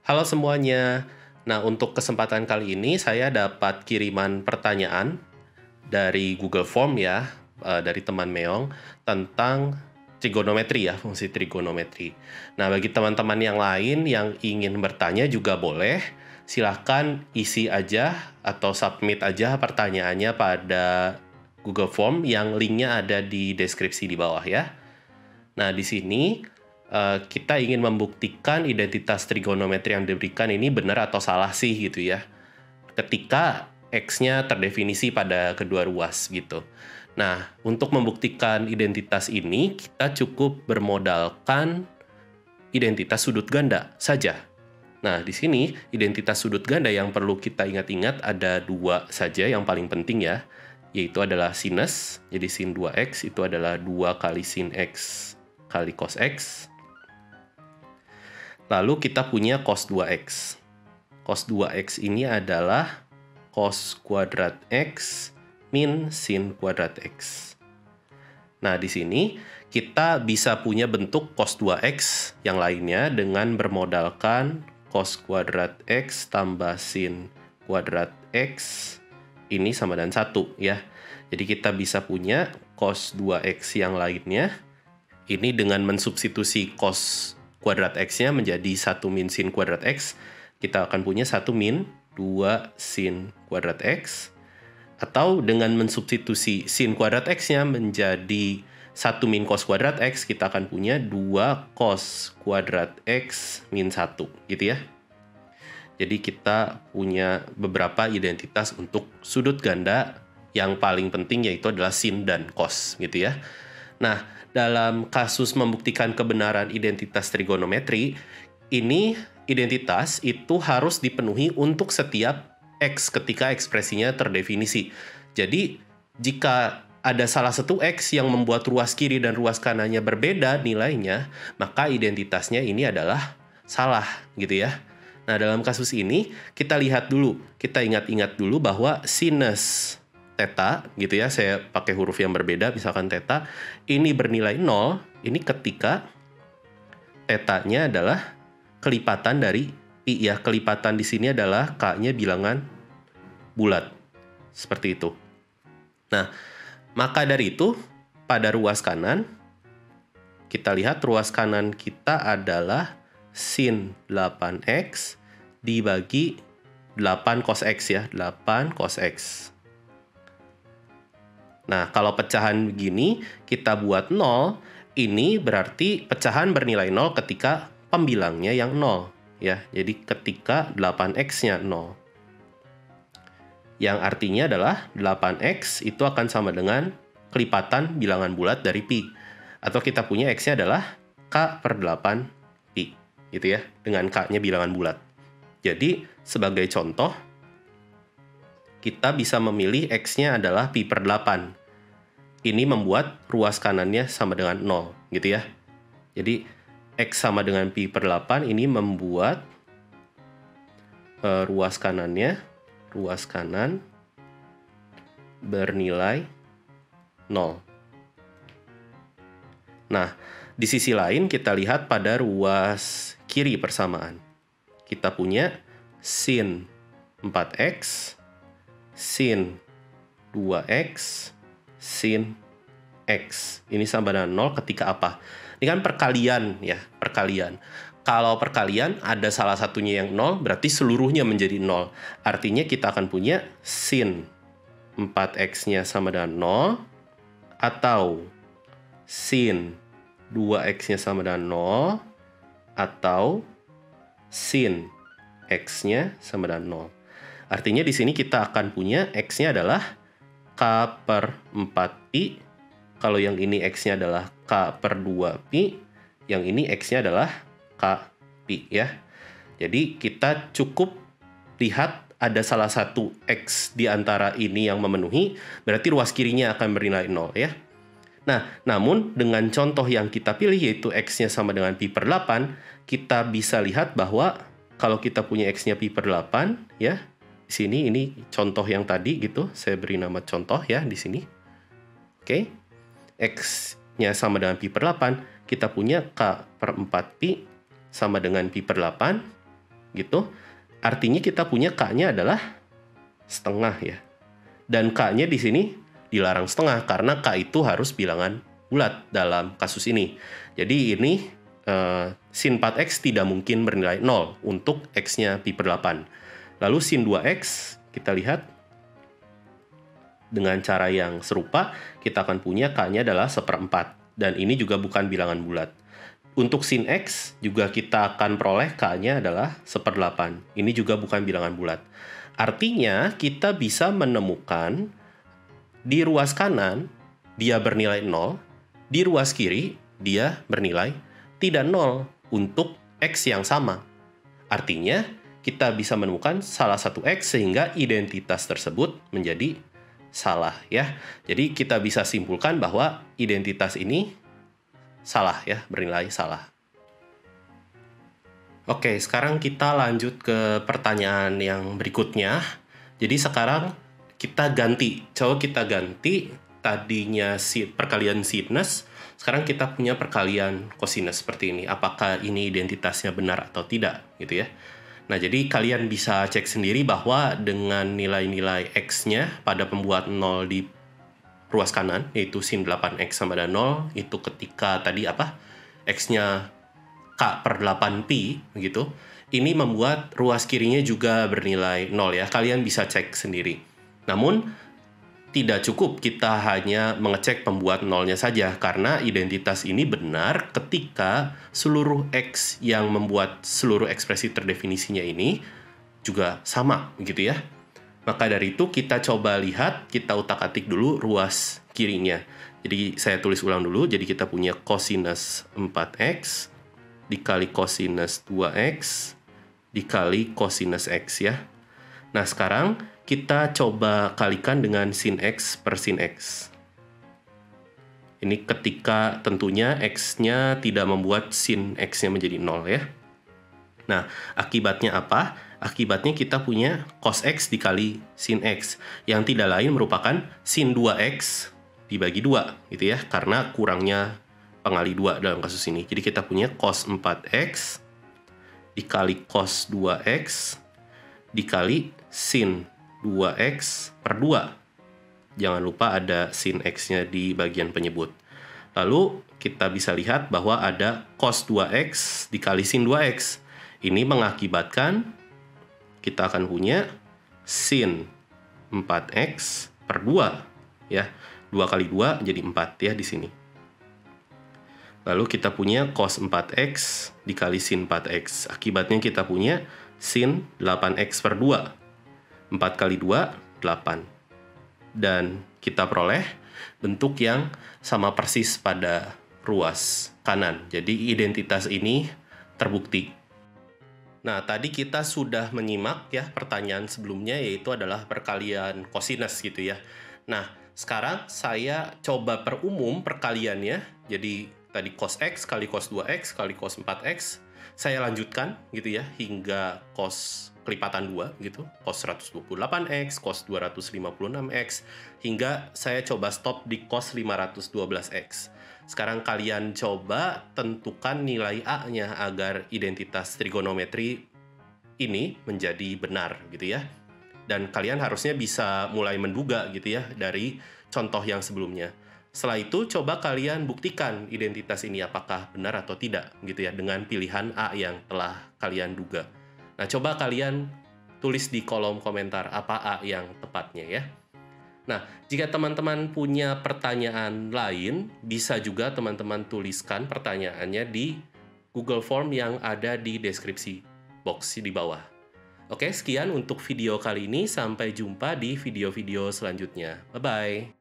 Halo semuanya. Nah, untuk kesempatan kali ini saya dapat kiriman pertanyaan dari Google Form ya, dari teman Meong tentang trigonometri ya, fungsi trigonometri. Nah, bagi teman-teman yang lain yang ingin bertanya juga boleh, silahkan isi aja atau submit aja pertanyaannya pada Google Form yang linknya ada di deskripsi di bawah ya. Nah, di sini kita ingin membuktikan identitas trigonometri yang diberikan ini benar atau salah sih gitu ya. Ketika X-nya terdefinisi pada kedua ruas gitu. Nah, untuk membuktikan identitas ini, kita cukup bermodalkan identitas sudut ganda saja. Nah, di sini identitas sudut ganda yang perlu kita ingat-ingat ada dua saja yang paling penting ya, yaitu adalah sinus. Jadi sin 2X itu adalah 2 kali sin X kali cos X. Lalu kita punya cos 2X. Cos 2X ini adalah cos kuadrat X min sin kuadrat X. Nah, di sini kita bisa punya bentuk cos 2X yang lainnya dengan bermodalkan cos kuadrat X tambah sin kuadrat X ini sama dengan 1 ya. Jadi kita bisa punya cos 2X yang lainnya ini dengan mensubstitusi cos kuadrat X-nya menjadi 1 min sin kuadrat X, kita akan punya 1 min 2 sin kuadrat X. Atau dengan mensubstitusi sin kuadrat X-nya menjadi 1 min cos kuadrat X, kita akan punya 2 cos kuadrat X min 1, gitu ya. Jadi kita punya beberapa identitas untuk sudut ganda yang paling penting yaitu adalah sin dan cos, gitu ya. Nah, dalam kasus membuktikan kebenaran identitas trigonometri, ini identitas itu harus dipenuhi untuk setiap X ketika ekspresinya terdefinisi. Jadi, jika ada salah satu X yang membuat ruas kiri dan ruas kanannya berbeda nilainya, maka identitasnya ini adalah salah, gitu ya. Nah, dalam kasus ini, kita lihat dulu, kita ingat-ingat dulu bahwa sinus theta gitu ya, saya pakai huruf yang berbeda, misalkan theta, ini bernilai 0, ini ketika theta-nya adalah kelipatan dari pi ya, kelipatan di sini adalah K-nya bilangan bulat, seperti itu. Nah, maka dari itu, pada ruas kanan, kita lihat ruas kanan kita adalah sin 8X dibagi 8 cos X ya, 8 cos X. Nah, kalau pecahan begini, kita buat 0, ini berarti pecahan bernilai 0 ketika pembilangnya yang 0. Ya, jadi ketika 8X-nya 0. Yang artinya adalah 8X itu akan sama dengan kelipatan bilangan bulat dari pi. Atau kita punya X-nya adalah K per 8 pi. Gitu ya, dengan K-nya bilangan bulat. Jadi, sebagai contoh, kita bisa memilih X-nya adalah pi per 8. Ini membuat ruas kanannya sama dengan 0, gitu ya. Jadi, X sama dengan pi per 8, ini membuat ruas kanan bernilai 0. Nah, di sisi lain kita lihat pada ruas kiri persamaan. Kita punya sin 4X, sin 2X, sin X. Ini sama dengan 0 ketika apa? Ini kan perkalian ya, perkalian. Kalau perkalian ada salah satunya yang 0, berarti seluruhnya menjadi 0. Artinya kita akan punya sin 4X-nya sama dengan 0, atau sin 2X-nya sama dengan 0, atau sin X-nya sama dengan 0. Artinya di sini kita akan punya X-nya adalah K per 4 pi. Kalau yang ini X-nya adalah K per 2 pi. Yang ini X-nya adalah K pi ya. Jadi kita cukup lihat ada salah satu X di antara ini yang memenuhi, berarti ruas kirinya akan bernilai 0 ya. Nah, namun dengan contoh yang kita pilih yaitu X-nya sama dengan pi per 8, kita bisa lihat bahwa kalau kita punya X-nya pi per 8 ya, di sini ini contoh yang tadi gitu, saya beri nama contoh ya di sini. Oke. X-nya sama dengan pi per 8, kita punya K per 4 pi sama dengan pi per 8. gitu. Artinya kita punya K-nya adalah setengah ya. Dan K-nya di sini dilarang setengah karena K itu harus bilangan bulat dalam kasus ini. Jadi ini sin 4x tidak mungkin bernilai 0 untuk x-nya pi per 8. Lalu sin 2x kita lihat dengan cara yang serupa, kita akan punya K-nya adalah 1/4. Dan ini juga bukan bilangan bulat. Untuk sin X juga kita akan peroleh K-nya adalah 1/8. Ini juga bukan bilangan bulat. Artinya kita bisa menemukan di ruas kanan dia bernilai 0, di ruas kiri dia bernilai tidak 0 untuk X yang sama. Artinya kita bisa menemukan salah satu X sehingga identitas tersebut menjadi salah ya. Jadi kita bisa simpulkan bahwa identitas ini salah ya, bernilai salah. Oke, sekarang kita lanjut ke pertanyaan yang berikutnya. Jadi sekarang kita ganti. Coba kita ganti tadinya perkalian sinus, sekarang kita punya perkalian kosinus seperti ini. Apakah ini identitasnya benar atau tidak gitu ya. Nah, jadi kalian bisa cek sendiri bahwa dengan nilai-nilai X-nya pada pembuat 0 di ruas kanan, yaitu sin 8X sama dengan 0, itu ketika tadi X-nya K per 8pi, begitu. Ini membuat ruas kirinya juga bernilai 0 ya, kalian bisa cek sendiri. Namun, tidak cukup kita hanya mengecek pembuat 0-nya saja, karena identitas ini benar ketika seluruh X yang membuat seluruh ekspresi terdefinisinya ini juga sama, begitu ya. Maka dari itu kita coba lihat, kita utak-atik dulu ruas kirinya. Jadi saya tulis ulang dulu, jadi kita punya kosinus 4x dikali kosinus 2x dikali kosinus x ya. Nah sekarang kita coba kalikan dengan sin x per sin x. Ini ketika tentunya x-nya tidak membuat sin x-nya menjadi 0 ya. Nah akibatnya apa? Akibatnya kita punya cos x dikali sin x, yang tidak lain merupakan sin 2x dibagi 2, gitu ya, karena kurangnya pengali 2 dalam kasus ini. Jadi kita punya cos 4x dikali cos 2x dikali sin 2x per 2. Jangan lupa ada sin x-nya di bagian penyebut. Lalu kita bisa lihat bahwa ada cos 2x dikali sin 2x. Ini mengakibatkan kita akan punya sin 4x per 2 ya. 2 kali 2 jadi 4 ya di sini. Lalu kita punya cos 4x dikali sin 4x. Akibatnya kita punya sin 8x per 2. 4 kali 2 8. Dan kita peroleh bentuk yang sama persis pada ruas kanan. Jadi identitas ini terbukti. Nah, tadi kita sudah menyimak ya pertanyaan sebelumnya, yaitu adalah perkalian kosinus gitu ya. Nah, sekarang saya coba perumum perkaliannya. Jadi tadi cos x kali cos 2x kali cos 4x. Saya lanjutkan gitu ya hingga cos kelipatan 2 gitu. Cos 128x, cos 256x, hingga saya coba stop di cos 512x. Sekarang kalian coba tentukan nilai A-nya agar identitas trigonometri ini menjadi benar gitu ya. Dan kalian harusnya bisa mulai menduga gitu ya dari contoh yang sebelumnya. Setelah itu coba kalian buktikan identitas ini apakah benar atau tidak gitu ya dengan pilihan A yang telah kalian duga. Nah, coba kalian tulis di kolom komentar apa A yang tepatnya ya. Nah, jika teman-teman punya pertanyaan lain, bisa juga teman-teman tuliskan pertanyaannya di Google Form yang ada di deskripsi box di bawah. Oke, sekian untuk video kali ini. Sampai jumpa di video-video selanjutnya. Bye-bye.